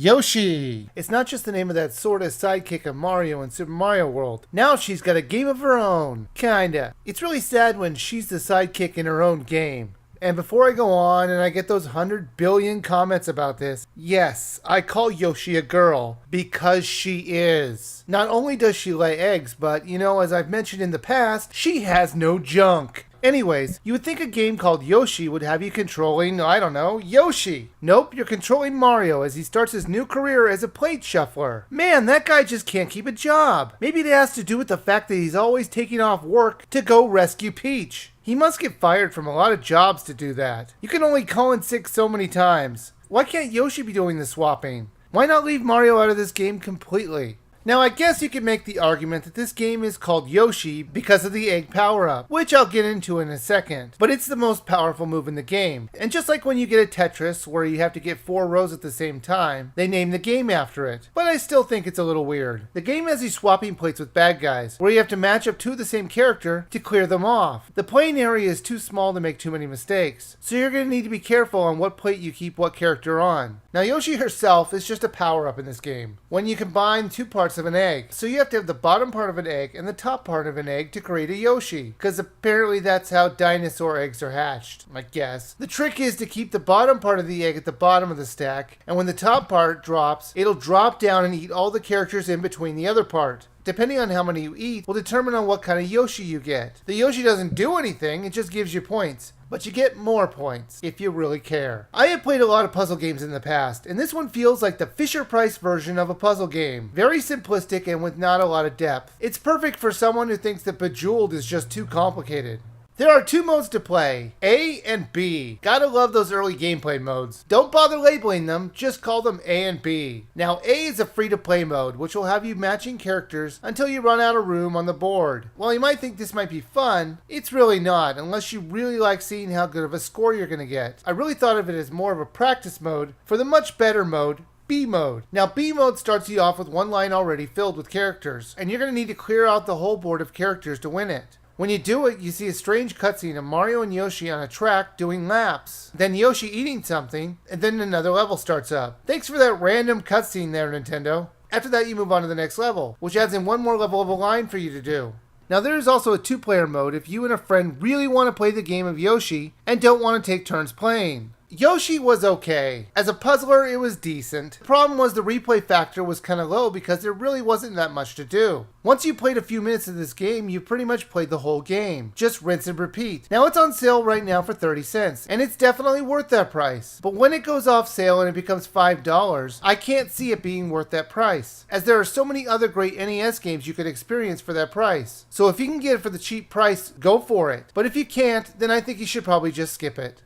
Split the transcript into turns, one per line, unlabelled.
Yoshi! It's not just the name of that sort of sidekick of Mario in Super Mario World. Now she's got a game of her own. Kinda. It's really sad when she's the sidekick in her own game. And before I go on and I get those 100 billion comments about this, yes, I call Yoshi a girl because she is. Not only does she lay eggs, but, as I've mentioned in the past, she has no junk. Anyways, you would think a game called Yoshi would have you controlling, Yoshi. Nope, you're controlling Mario as he starts his new career as a plate shuffler. Man, that guy just can't keep a job. Maybe it has to do with the fact that he's always taking off work to go rescue Peach. He must get fired from a lot of jobs to do that. You can only call in sick so many times. Why can't Yoshi be doing the swapping? Why not leave Mario out of this game completely? Now, I guess you could make the argument that this game is called Yoshi because of the egg power-up, which I'll get into in a second, but it's the most powerful move in the game. And just like when you get a Tetris where you have to get 4 rows at the same time, they name the game after it. But I still think it's a little weird. The game has these swapping plates with bad guys, where you have to match up two of the same character to clear them off. The playing area is too small to make too many mistakes, so you're going to need to be careful on what plate you keep what character on. Now, Yoshi herself is just a power-up in this game, when you combine two parts of an egg. So you have to have the bottom part of an egg and the top part of an egg to create a Yoshi, because apparently that's how dinosaur eggs are hatched, I guess. The trick is to keep the bottom part of the egg at the bottom of the stack, and when the top part drops, it'll drop down and eat all the characters in between the other part. Depending on how many you eat will determine on what kind of Yoshi you get. The Yoshi doesn't do anything, it just gives you points. But you get more points, if you really care. I have played a lot of puzzle games in the past, and this one feels like the Fisher-Price version of a puzzle game. Very simplistic and with not a lot of depth. It's perfect for someone who thinks that Bejeweled is just too complicated. There are 2 modes to play, A and B. Gotta love those early gameplay modes. Don't bother labeling them, just call them A and B. Now A is a free-to-play mode, which will have you matching characters until you run out of room on the board. While you might think this might be fun, it's really not, unless you really like seeing how good of a score you're gonna get. I really thought of it as more of a practice mode for the much better mode, B mode. Now B mode starts you off with one line already filled with characters, and you're gonna need to clear out the whole board of characters to win it. When you do it, you see a strange cutscene of Mario and Yoshi on a track doing laps. Then Yoshi eating something, and then another level starts up. Thanks for that random cutscene there, Nintendo. After that, you move on to the next level, which adds in one more level of a line for you to do. Now there is also a 2-player mode if you and a friend really want to play the game of Yoshi and don't want to take turns playing. Yoshi was okay. As a puzzler, it was decent. The problem was the replay factor was kind of low because there really wasn't that much to do. Once you played a few minutes of this game, you pretty much played the whole game. Just rinse and repeat. Now it's on sale right now for 30 cents, and it's definitely worth that price. But when it goes off sale and it becomes $5, I can't see it being worth that price, as there are so many other great NES games you could experience for that price. So if you can get it for the cheap price, go for it. But if you can't, then I think you should probably just skip it.